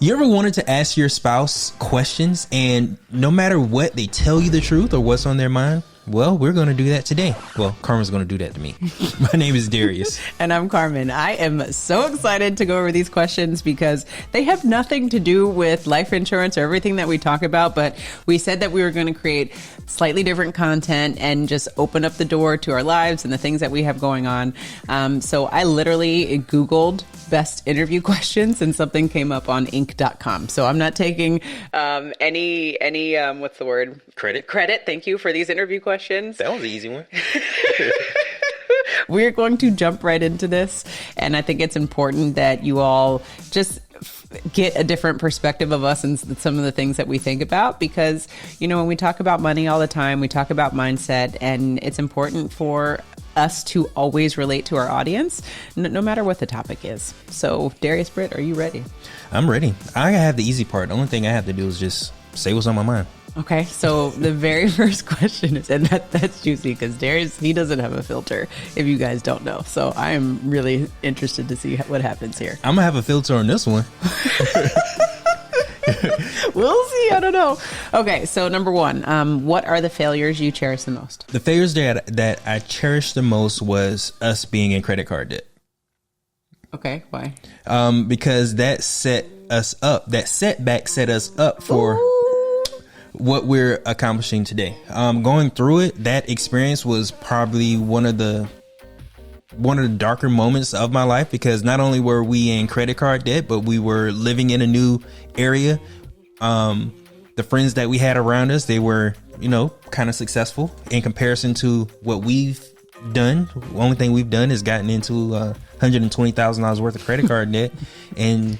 You ever wanted to ask your spouse questions and no matter what, they tell you the truth or what's on their mind? Well, we're going to do that today. Well, Carmen's going to do that to me. My name is Darius. And I'm Carmen. I am so excited to go over these questions because they have nothing to do with life insurance or everything that we talk about. But we said that we were going to create slightly different content and just open up the door to our lives and the things that we have going on. So I literally Googled best interview questions and something came up on Inc.com. So I'm not taking any what's the word? Credit. Thank you for these interview questions. That was an easy one. We're going to jump right into this. And I think it's important that you all just get a different perspective of us and some of the things that we think about, because, you know, when we talk about money all the time, we talk about mindset, and it's important for us to always relate to our audience, no matter what the topic is. So, Darius Britt, are you ready? I'm ready. I have the easy part. The only thing I have to do is just say what's on my mind. Okay, so the very first question is, and that's juicy because Darius, he doesn't have a filter, if you guys don't know. So I am really interested to see what happens here. I'm going to have a filter on this one. We'll see. I don't know. Okay, so number one, what are the failures you cherish the most? The failures that I cherished the most was us being in credit card debt. Okay, why? Because that set us up. That setback set us up for what we're accomplishing today. Going through it, that experience was probably one of the darker moments of my life, because not only were we in credit card debt, but we were living in a new area. The friends that we had around us, they were, kind of successful in comparison to what we've done. The only thing we've done is gotten into $120,000 worth of credit card debt, and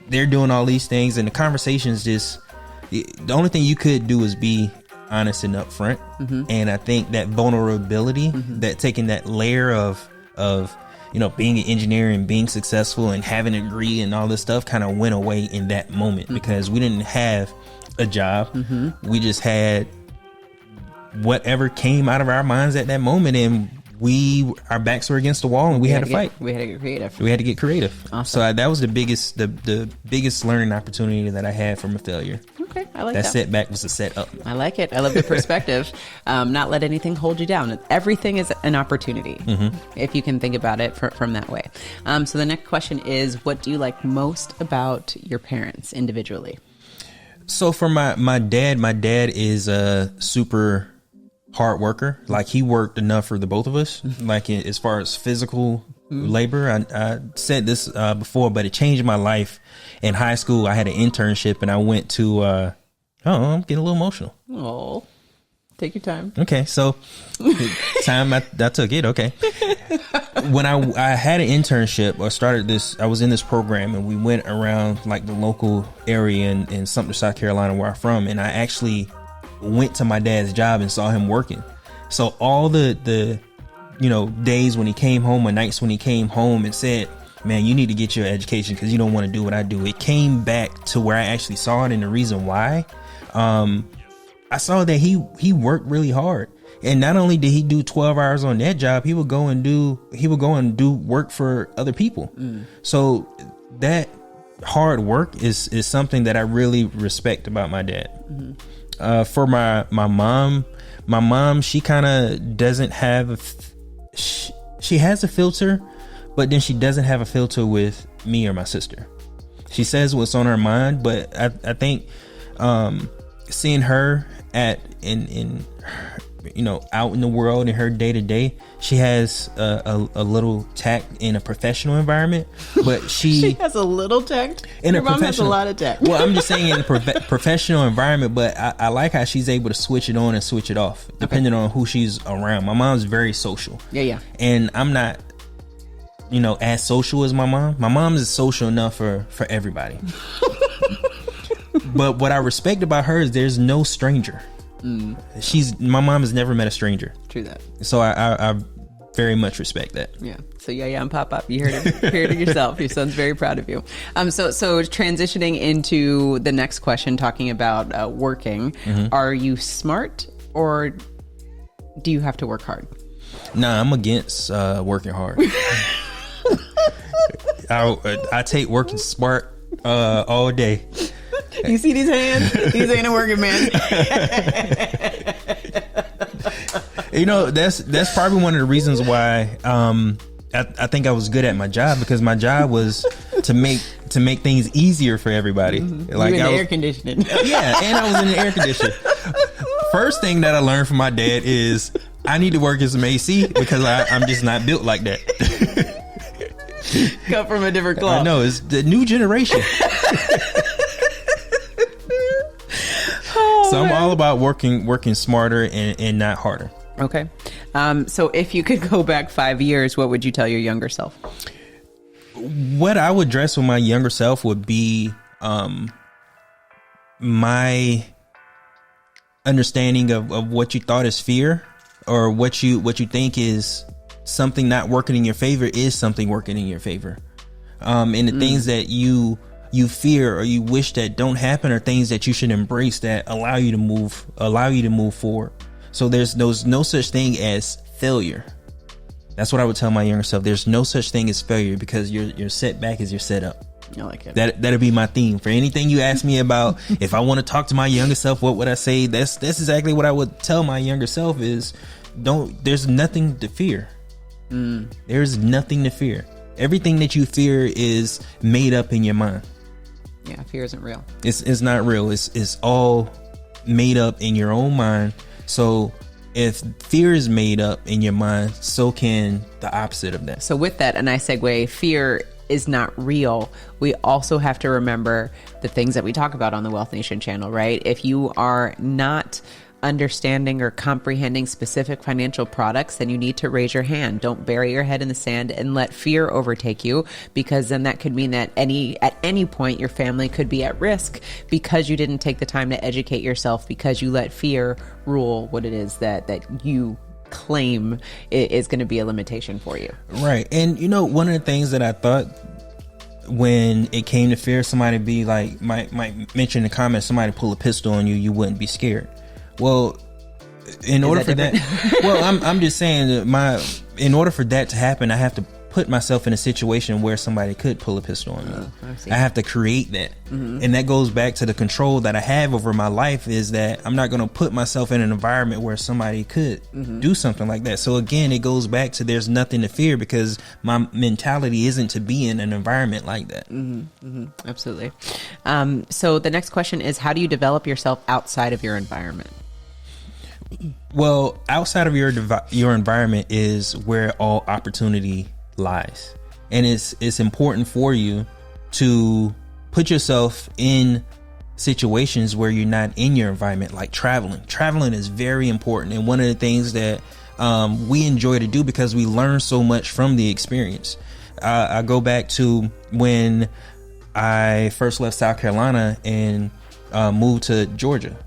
they're doing all these things, and the conversations just, the only thing you could do is be honest and upfront. Mm-hmm. And I think that vulnerability, that taking that layer of being an engineer and being successful and having a degree and all this stuff kind of went away in that moment, because we didn't have a job. We just had whatever came out of our minds at that moment, and our backs were against the wall, and we had to fight. We had to get creative. We had to get creative. Awesome. So that was the biggest learning opportunity that I had from a failure. Okay, I like that. That setback was a set up. I like it. I love the perspective. Not let anything hold you down. Everything is an opportunity, if you can think about it from that way. So the next question is, what do you like most about your parents individually? So for my dad is a super hard worker. Like, he worked enough for the both of us, like as far as physical labor. I said this before, but it changed my life. In high school, I had an internship, and I went to I'm getting a little emotional. Oh, take your time. Okay, so time I took it. Okay. When I had an internship, or started this, I was in this program, and we went around like the local area in Sumter, South Carolina, where I'm from, and I actually went to my dad's job and saw him working. So all the days when he came home, or nights when he came home and said, man, you need to get your education because you don't want to do what I do, it came back to where I actually saw it. And the reason why, I saw that he worked really hard. And not only did he do 12 hours on that job, he would go and do work for other people. So that hard work is something that I really respect about my dad. For my mom, she kind of doesn't have she has a filter, but then she doesn't have a filter with me or my sister. She says what's on her mind, but I think seeing her out in the world in her day to day, she has a little tact in a professional environment, but she has a little tact. In Your a mom has a professional, lot of tact. Well, I'm just saying in a professional environment, but I like how she's able to switch it on and switch it off depending on who she's around. My mom's very social. Yeah. And I'm not, as social as my mom. My mom is social enough for everybody. But what I respect about her is there's no stranger. My mom has never met a stranger. True that. So I very much respect that. Yeah. So and pop up. You heard it yourself. Your son's very proud of you. So transitioning into the next question, talking about working. Are you smart, or do you have to work hard? Nah, I'm against working hard. I take working smart All day. You see these hands? These ain't a working man. That's probably one of the reasons why I think I was good at my job, because my job was to make things easier for everybody. Like you in the air conditioning. Yeah, and I was in the air conditioning. First thing that I learned from my dad is I need to work in some AC because I'm just not built like that. Cut from a different cloth. I know, it's the new generation. So I'm all about working smarter and not harder. Okay. So if you could go back 5 years, what would you tell your younger self? What I would address with my younger self would be my understanding of what you thought is fear, or what you think is something not working in your favor is something working in your favor. And the things that you fear or you wish that don't happen are things that you should embrace that allow you to move forward. So there's no such thing as failure. That's what I would tell my younger self. There's no such thing as failure, because your setback is your setup. I like it. That'll be my theme for anything you ask me about. If I want to talk to my younger self, what would I say? That's exactly what I would tell my younger self is there's nothing to fear. There's nothing to fear. Everything that you fear is made up in your mind. Yeah, fear isn't real. It's not real. It's all made up in your own mind. So if fear is made up in your mind, so can the opposite of that. So with that, and I segue, fear is not real. We also have to remember the things that we talk about on the Wealth Nation channel, right? If you are not understanding or comprehending specific financial products, then you need to raise your hand. Don't bury your head in the sand and let fear overtake you, because then that could mean that at any point your family could be at risk because you didn't take the time to educate yourself, because you let fear rule what it is that you claim is going to be a limitation for you. Right. And one of the things that I thought when it came to fear, somebody be like, might mention in the comments, somebody pull a pistol on you, you wouldn't be scared. Well, in order for that, well, I'm just saying that in order for that to happen, I have to put myself in a situation where somebody could pull a pistol on me. I have to create that. And that goes back to the control that I have over my life, is that I'm not going to put myself in an environment where somebody could do something like that. So again, it goes back to there's nothing to fear, because my mentality isn't to be in an environment like that. Absolutely. So the next question is, how do you develop yourself outside of your environment? Well, outside of your environment is where all opportunity lies. And it's important for you to put yourself in situations where you're not in your environment, like traveling. Traveling is very important, and one of the things that we enjoy to do because we learn so much from the experience. I go back to when I first left South Carolina and moved to Georgia.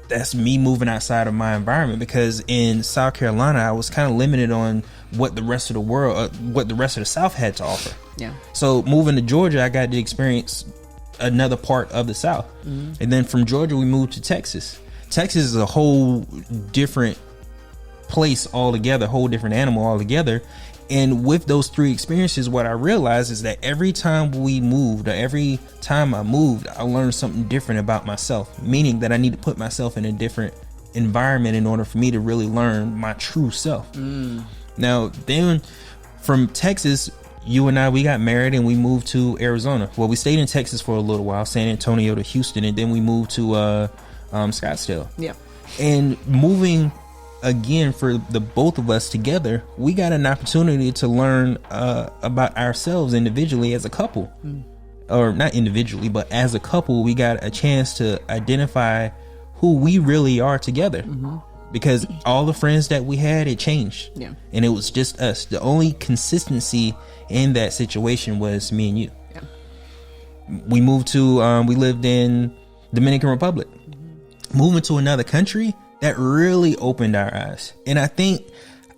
That's me moving outside of my environment, because in South Carolina, I was kind of limited on what the rest of the world, what the rest of the South had to offer. Yeah. So moving to Georgia, I got to experience another part of the South. And then from Georgia, we moved to Texas. Texas is a whole different place altogether, whole different animal altogether. And with those three experiences, what I realized is that every time we moved, or every time I moved, I learned something different about myself, meaning that I need to put myself in a different environment in order for me to really learn my true self. Now, then from Texas, you and I, we got married and we moved to Arizona. Well, we stayed in Texas for a little while, San Antonio to Houston, and then we moved to Scottsdale. Yeah. And moving again for the both of us together, we got an opportunity to learn about ourselves individually as a couple. Or not individually, but as a couple, we got a chance to identify who we really are together. Because all the friends that we had, it changed. Yeah. And it was just us. The only consistency in that situation was me and you. Yeah. We moved to we lived in Dominican Republic. Moving to another country, that really opened our eyes. And I think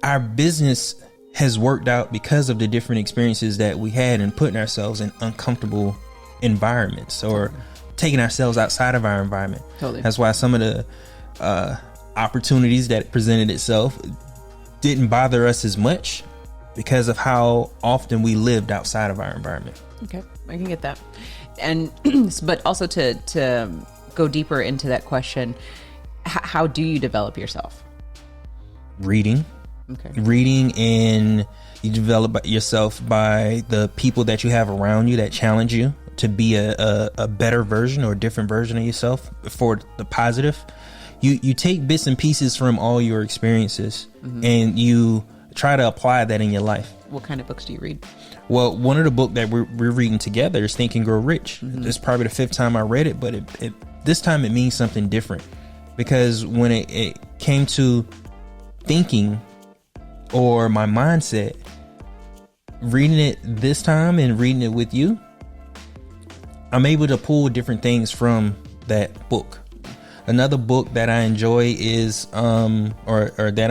our business has worked out because of the different experiences that we had and putting ourselves in uncomfortable environments, or taking ourselves outside of our environment. That's why some of the opportunities that presented itself didn't bother us as much, because of how often we lived outside of our environment. Okay, I can get that. And but also to go deeper into that question, how do you develop yourself? Reading. Okay. Reading, and you develop yourself by the people that you have around you that challenge you to be a better version or a different version of yourself for the positive. You take bits and pieces from all your experiences, and you try to apply that in your life. What kind of books do you read? Well, one of the books that we're reading together is Think and Grow Rich. This is probably the 5th time I read it, but this time it means something different, because when it came to thinking or my mindset, reading it this time and reading it with you, I'm able to pull different things from that book. Another book that I enjoy is that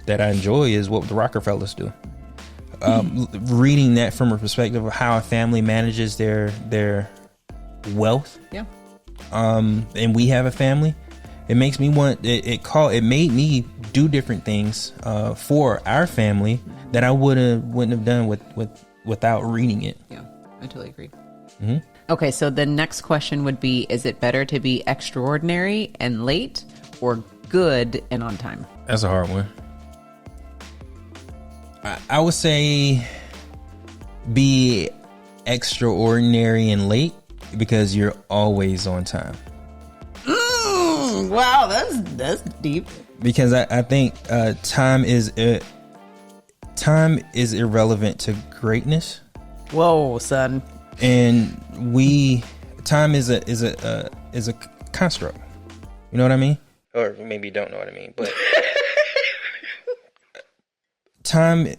I enjoy is What the Rockefellers Do. Reading that from a perspective of how a family manages their wealth. Yeah. And we have a family. It makes me want it made me do different things for our family that I wouldn't have done without reading it. Yeah, I totally agree. Okay, so the next question would be, is it better to be extraordinary and late or good and on time? That's a hard one. I would say be extraordinary and late, because you're always on time. Wow, that's deep. Because I think time is irrelevant to greatness. Whoa, son. And time is a construct. You know what I mean? Or maybe you don't know what I mean, but time.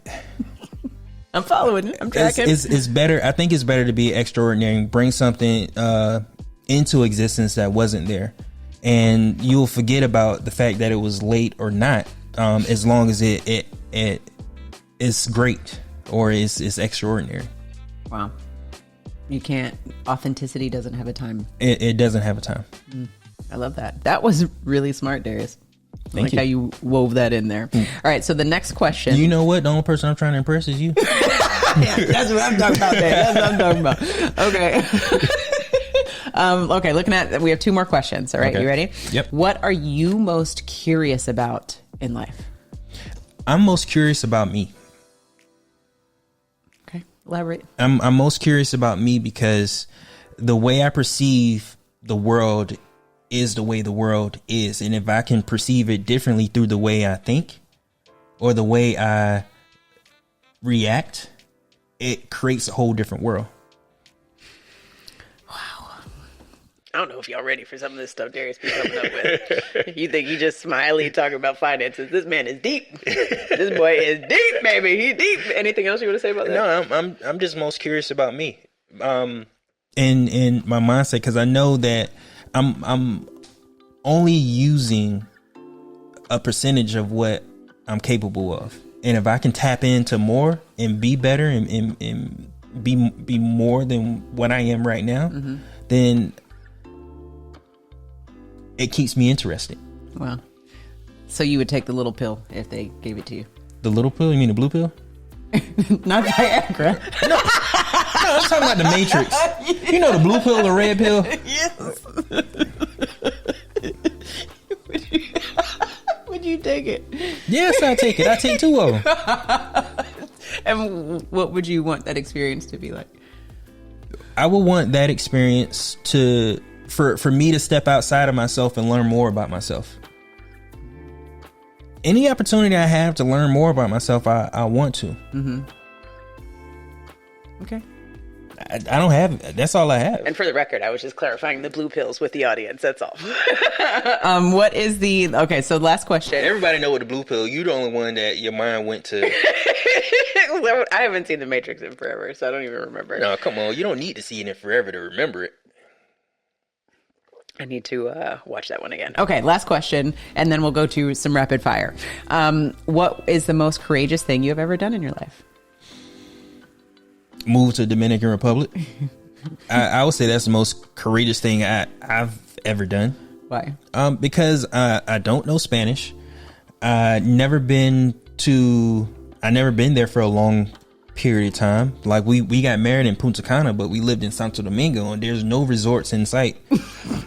I'm following it. I'm tracking. It's better. I think it's better to be extraordinary and bring something into existence that wasn't there, and you'll forget about the fact that it was late or not, as long as it's great or it's extraordinary. Wow. You can't. Authenticity doesn't have a time. It doesn't have a time. I love that. That was really smart, Darius. Thank you. How you wove that in there. All right. So the next question. You know what? The only person I'm trying to impress is you. Yeah, that's what I'm talking about, Darius. That's what I'm talking about. Okay. Okay. Looking at, we have 2 more questions. All right. Okay. You ready? Yep. What are you most curious about in life? I'm most curious about me. Elaborate. I'm most curious about me because the way I perceive the world is the way the world is. And if I can perceive it differently through the way I think or the way I react, it creates a whole different world. Wow. I don't know if y'all ready for some of this stuff Darius be coming up with. You think he just smiley talking about finances? This man is deep. This boy is deep, baby. He's deep. Anything else you want to say about that? No, I'm just most curious about me, in my mindset, because I know that I'm only using a percentage of what I'm capable of, and if I can tap into more and be better and be more than what I am right now, then it keeps me interested. Wow. So you would take the little pill if they gave it to you? The little pill? You mean the blue pill? Not Viagra. No, I'm talking about the Matrix. You know the blue pill, the red pill? Yes. Would you take it? Yes, I take it. I take 2 of them. And what would you want that experience to be like? I would want that experience for me to step outside of myself and learn more about myself. Any opportunity I have to learn more about myself, I want to. Okay. I don't have it. That's all I have. And for the record, I was just clarifying the blue pills with the audience. That's all. What is okay, so last question. Everybody know what the blue pill. You the only one that your mind went to. I haven't seen The Matrix in forever, so I don't even remember. No, come on. You don't need to see it in forever to remember it. I need to watch that one again. Okay, last question, and then we'll go to some rapid fire. What is the most courageous thing you have ever done in your life? Move to Dominican Republic. I would say that's the most courageous thing I've ever done. Why? Because I don't know Spanish. I never been there for a long period of time. Like we got married in Punta Cana, but we lived in Santo Domingo, and there's no resorts in sight.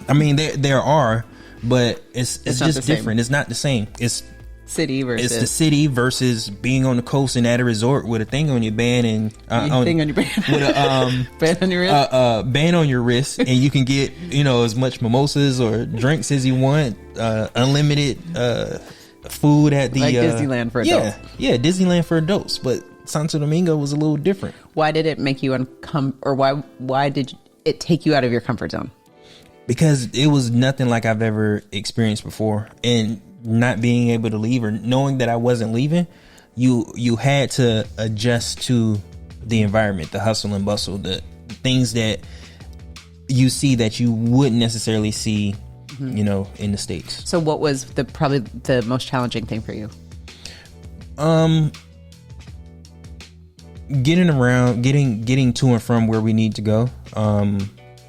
I mean, there are, but it's just different. It's not the same. It's the city versus being on the coast and at a resort with a thing on your band and thing on your band with a band on your wrist, band on your wrist, and you can get as much mimosas or drinks as you want, unlimited food at the Disneyland for adults. Yeah, Disneyland for adults, but Santo Domingo was a little different. Why did it make you or why did it take you out of your comfort zone? Because it was nothing like I've ever experienced before, and not being able to leave or knowing that I wasn't leaving, you had to adjust to the environment, the hustle and bustle, the things that you see that you wouldn't necessarily see, in the States. So what was probably the most challenging thing for you? Getting around, getting to and from where we need to go,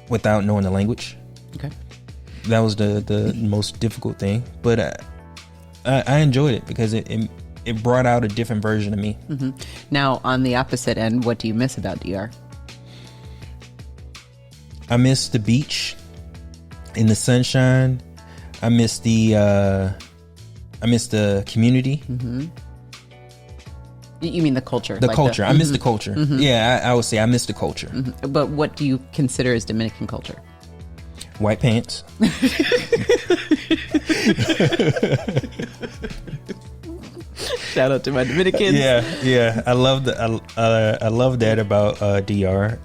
without knowing the language. Okay. That was the most difficult thing, but I enjoyed it because it brought out a different version of me. Mm-hmm. Now, on the opposite end, what do you miss about DR? I miss the beach and the sunshine. I miss the community. Mm-hmm. You mean the culture? The culture. I miss the culture. Mm-hmm. Yeah, I would say I miss the culture. Mm-hmm. But what do you consider as Dominican culture? White pants. Shout out to my Dominicans. Yeah. I love that about DR.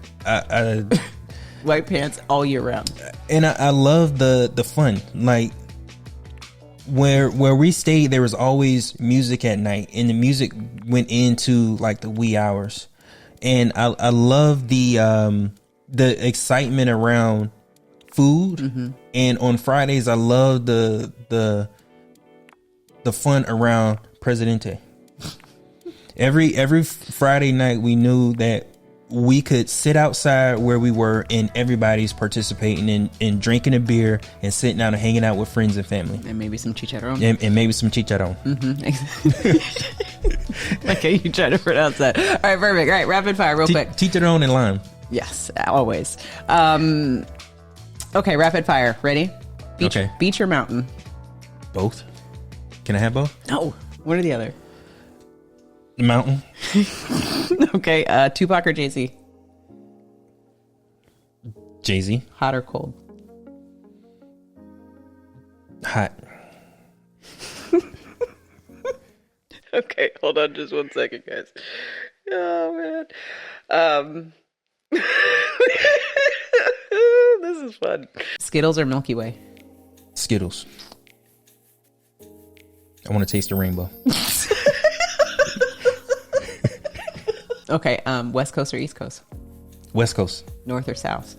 White pants all year round. And I love the fun. Like where we stayed, there was always music at night, and the music went into like the wee hours. And I love the excitement around food. Mm-hmm. And on Fridays, I love the fun around Presidente. Every Friday night, we knew that we could sit outside where we were, and everybody's participating in drinking a beer and sitting down and hanging out with friends and family, and maybe some chicharron. And maybe some chicharron. Mm-hmm. Okay, you try to pronounce that. All right, perfect. All right, rapid fire, real quick. Chicharron and lime. Yes, always. Okay, rapid fire. Ready? Beach or mountain? Both. Can I have both? No. One or the other. The mountain. Okay. Tupac or Jay-Z? Jay-Z. Hot or cold? Hot. Okay, hold on just 1 second, guys. Oh, man. This is fun. Skittles or Milky Way? Skittles. I want to taste the rainbow. Okay, West Coast or East Coast? West Coast. North or South?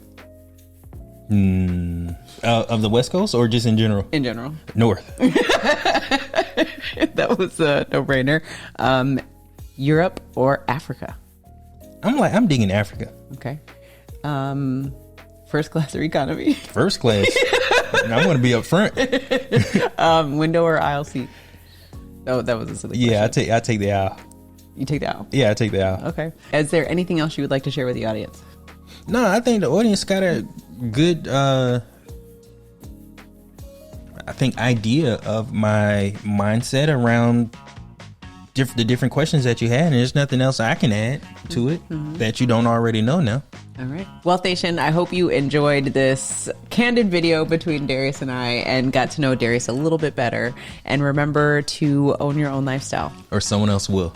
Of the West Coast or just in general? In general. North. That was a no-brainer. Europe or Africa? I'm digging Africa. Okay. First class or economy? First class. I want to be up front. Window or aisle seat? Oh, that was a silly question. I take the aisle. You take the aisle? Yeah, I take the aisle. Okay. Is there anything else you would like to share with the audience? No, I think the audience got a good idea of my mindset around the different questions that you had, and there's nothing else I can add to it that you don't already know now. All right. Wealth Nation, I hope you enjoyed this candid video between Darius and I and got to know Darius a little bit better. And remember to own your own lifestyle. Or someone else will.